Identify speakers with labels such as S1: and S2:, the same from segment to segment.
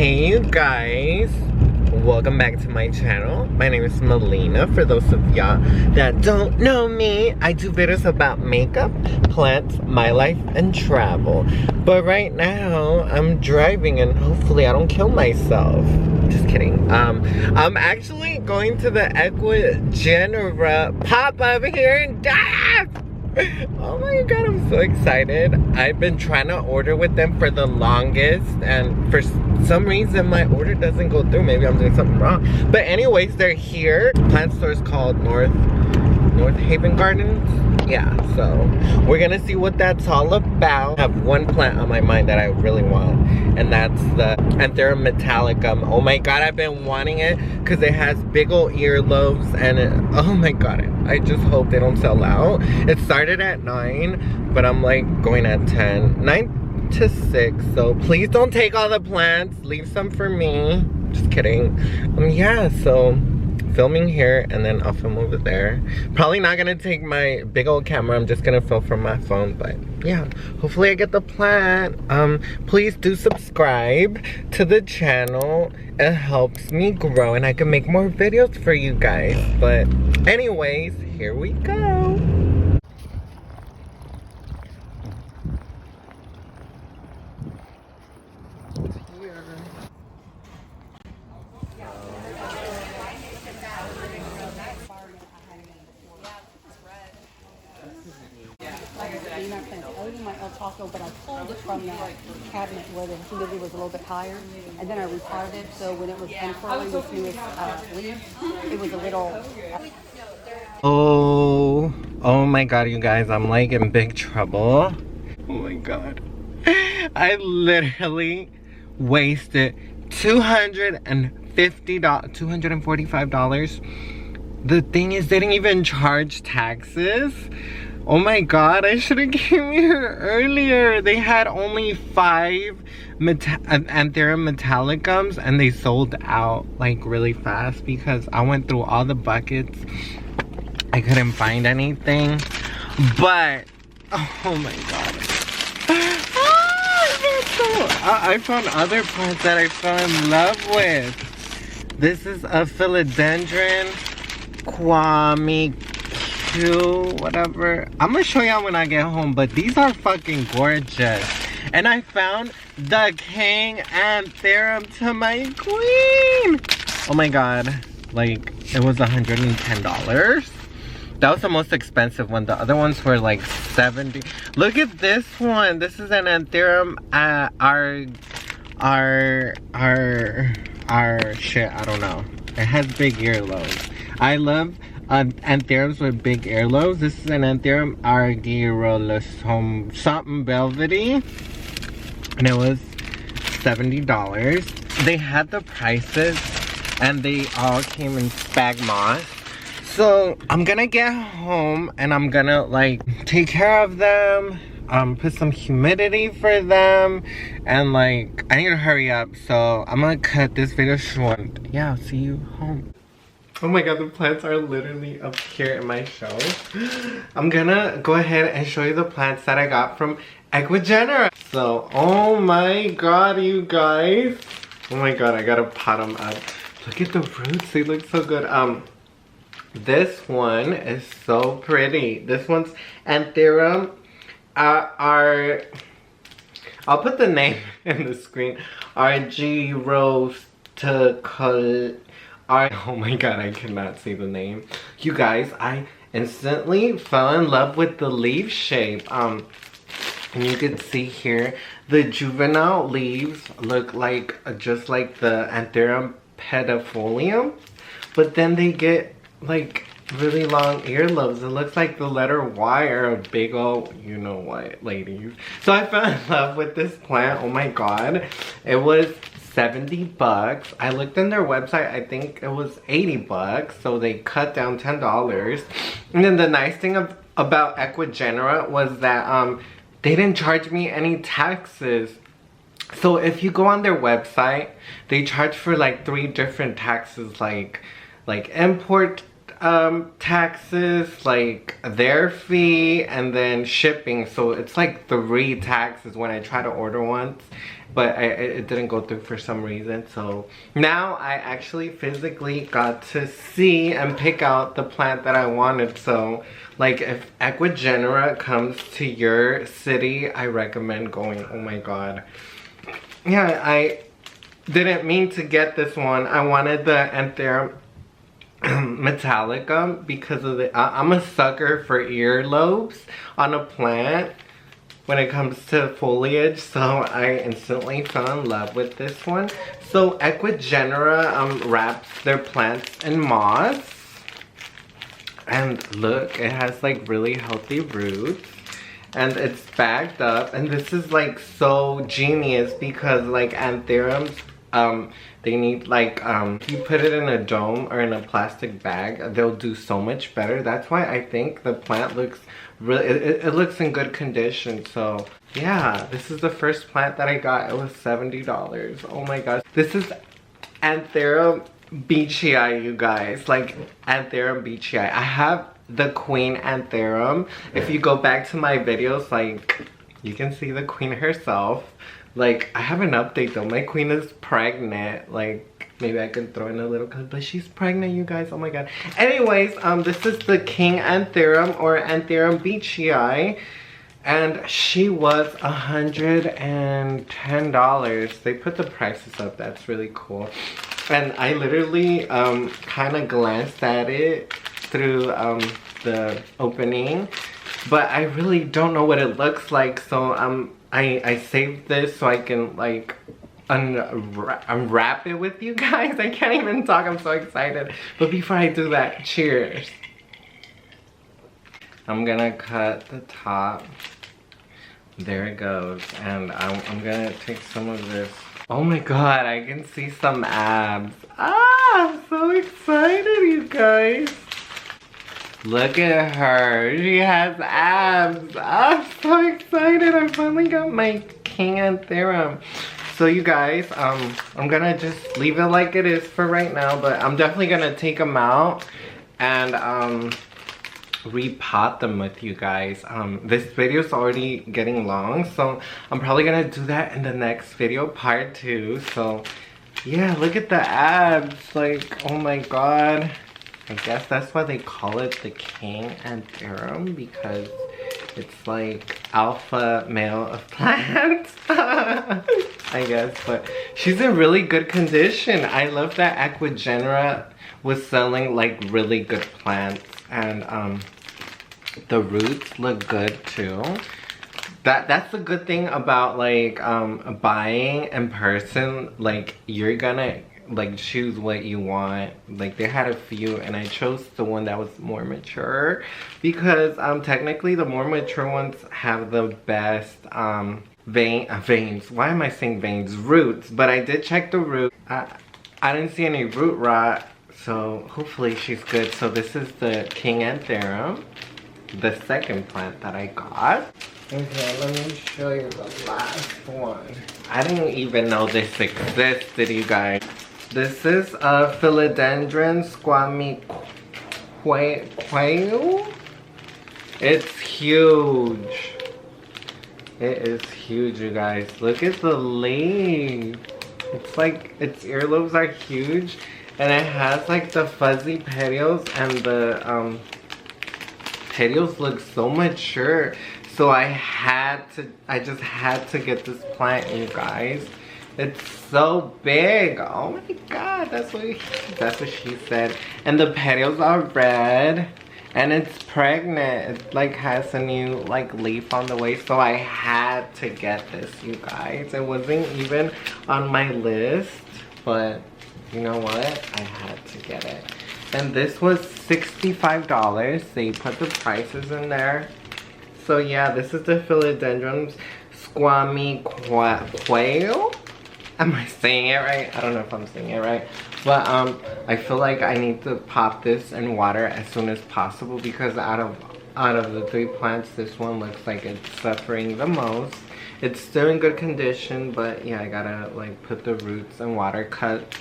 S1: Hey you guys, welcome back to my channel. My name is Mileena. For those of y'all that don't know me, I do videos about makeup, plants, my life, and travel. But right now, I'm driving and hopefully I don't kill myself. Just kidding. I'm actually going to the Ecuagenera Pop up here in Dallas. Oh my god, I'm so excited. I've been trying to order with them for the longest, and for some reason my order doesn't go through. Maybe I'm doing something wrong. But anyways, they're here. Plant store is called North Haven Gardens. Yeah, so we're gonna see what that's all about. I have one plant on my mind that I really want, and that's the Terra metallicum. Oh my god, I've been wanting it because it has big old earlobes, and oh my god, I just hope they don't sell out. It started at 9, but I'm like going at 10. 9 to 6, so please don't take all the plants. Leave some for me. Just kidding. Yeah, so filming here and then I'll film over there. Probably not gonna take my big old camera. I'm just gonna film from my phone, but yeah, hopefully I get the plant. Please do subscribe to the channel. It helps me grow and I can make more videos for you guys. But anyways, here we go.
S2: Taco, but I pulled it from that cabinet where the humidity was a little bit higher, and then I repotted it, so when it was unfurling with newest leaves, it was a little...
S1: Oh my god, you guys, I'm like in big trouble. Oh my god. I literally wasted $245. The thing is, they didn't even charge taxes. Oh my god, I should have came here earlier. They had only 5 Terra metallicums and they sold out like really fast because I went through all the buckets. I couldn't find anything. But, oh my god. I found other plants that I fell in love with. This is a philodendron Kwame whatever. I'm gonna show y'all when I get home, but these are fucking gorgeous. And I found the king anthurium to my queen. Oh my god, like it was $110. That was the most expensive one. The other ones were like 70. Look at this one. This is an anthurium shit, I don't know. It has big earlobes. I love anthuriums with big earlobes. This is an anthurium argyrosum something velvety, and it was $70. They had the prices and they all came in spag moss. So I'm gonna get home and I'm gonna like take care of them, put some humidity for them, and like I need to hurry up, so I'm gonna cut this video short. Yeah, I'll see you home. Oh my god, the plants are literally up here in my shelf. I'm gonna go ahead and show you the plants that I got from Ecuagenera. So, oh my god, you guys. Oh my god, I gotta pot them up. Look at the roots, they look so good. This one is so pretty. This one's anthurium. I'll put the name in the screen. Argyrosticol. Oh my god, I cannot say the name. You guys, I instantly fell in love with the leaf shape. And you can see here, the juvenile leaves look like just like the Anthurium pedifolium, but then they get like really long earlobes. It looks like the letter Y or a big old, you know what, ladies. So I fell in love with this plant. Oh my god, it was $70. I looked in their website, I think it was $80, so they cut down $10. And then the nice thing about Ecuagenera was that they didn't charge me any taxes. So if you go on their website, they charge for like 3 different taxes, like import taxes, like their fee, and then shipping. So it's like 3 taxes when I try to order once. but it didn't go through for some reason. So now I actually physically got to see and pick out the plant that I wanted. So like if Ecuagenera comes to your city, I recommend going. Oh my god. Yeah, I didn't mean to get this one. I wanted the Anthera Metallica because of the I'm a sucker for earlobes on a plant when it comes to foliage, so I instantly fell in love with this one. So Ecuagenera wraps their plants in moss, and look, it has like really healthy roots, and it's bagged up. And this is like so genius because like anthuriums, they need like if you put it in a dome or in a plastic bag, they'll do so much better. That's why I think the plant looks really, it looks in good condition. So yeah, this is the first plant that I got. It was $70. Oh my gosh. This is Anthera beachy, you guys. Like Anthera beachy. I have the queen Anthera. If you go back to my videos, like you can see the queen herself. Like I have an update though. My queen is pregnant. Like maybe I can throw in a little clip, but she's pregnant, you guys. Oh my god. Anyways, this is the king Anthera or Anthera beachy, and she was $110. They put the prices up. That's really cool. And I literally kind of glanced at it through the opening, but I really don't know what it looks like. So I saved this so I can like unwrap it with you guys. I can't even talk, I'm so excited. But before I do that, cheers. I'm gonna cut the top. There it goes. And I'm gonna take some of this. Oh my god, I can see some abs. Ah, I'm so excited, you guys. Look at her, she has abs. I'm so excited. I finally got my king Anthera. So you guys, I'm gonna just leave it like it is for right now, but I'm definitely gonna take them out and repot them with you guys. This video is already getting long, so I'm probably gonna do that in the next video, part 2. So yeah, look at the abs. Like, oh my god. I guess that's why they call it the king Anthera, because it's like alpha male of plants. I guess, but she's in really good condition. I love that Ecuagenera was selling like really good plants, and the roots look good too. That's the good thing about like buying in person. Like you're gonna like choose what you want. Like they had a few and I chose the one that was more mature because technically the more mature ones have the best veins. Why am I saying veins? Roots. But I did check the root. I didn't see any root rot, so hopefully she's good. So this is the king Anthera, the second plant that I got. Okay, let me show you the last one. I didn't even know this existed, you guys. This is a philodendron squamiquae. It's huge. It is huge, you guys. Look at the leaf. It's like its earlobes are huge, and it has like the fuzzy petals, and the petals look so mature. So I just had to get this plant, you guys. It's so big. Oh my god, that's what she said. And the petals are red, and it's pregnant. It like has a new like leaf on the way, so I had to get this, you guys. It wasn't even on my list, but you know what? I had to get it. And this was $65. They put the prices in there. So yeah, this is the philodendron squamiquae. Am I saying it right? I don't know if I'm saying it right. But I feel like I need to pop this in water as soon as possible because out of the 3 plants, this one looks like it's suffering the most. It's still in good condition, but yeah, I gotta like put the roots in water, cut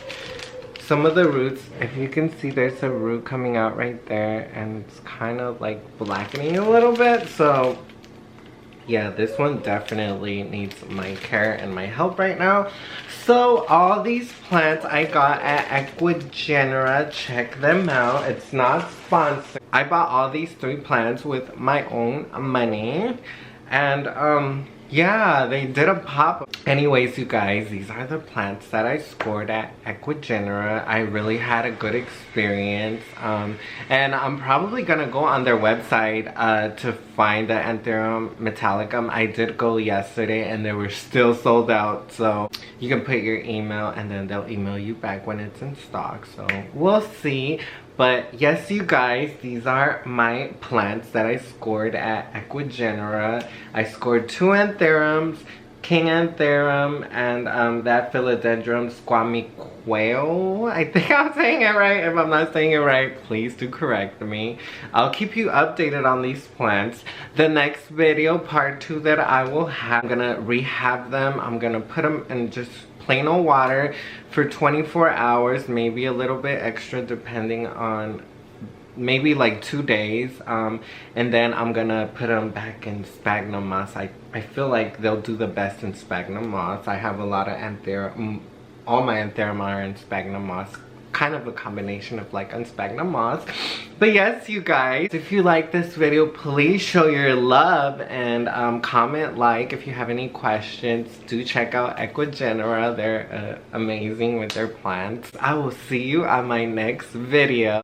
S1: some of the roots. If you can see, there's a root coming out right there, and it's kind of like blackening a little bit. So Yeah, this one definitely needs my care and my help right now. So all these plants I got at Ecuagenera, check them out. It's not sponsored. I bought all these 3 plants with my own money. And yeah, they did a pop. Anyways, you guys, these are the plants that I scored at Ecuagenera. I really had a good experience. And I'm probably gonna go on their website to find the Anthurium metallicum. I did go yesterday and they were still sold out. So you can put your email and then they'll email you back when it's in stock. So we'll see. But yes, you guys, these are my plants that I scored at Ecuagenera. I scored 2 anthuriums, king anthurium, and that philodendron squamiquail. I think I'm saying it right. If I'm not saying it right, please do correct me. I'll keep you updated on these plants. The next video, part 2 that I will have, I'm gonna rehab them. I'm gonna put them in just plain old water for 24 hours, maybe a little bit extra depending on, maybe like 2 days, and then I'm gonna put them back in sphagnum moss. I feel like they'll do the best in sphagnum moss. I have a lot of anthurium, all my anthurium are in sphagnum moss, kind of a combination of like on sphagnum moss. But yes, you guys, if you like this video, please show your love and comment, like. If you have any questions, do check out Ecuagenera. They're amazing with their plants. I will see you on my next video.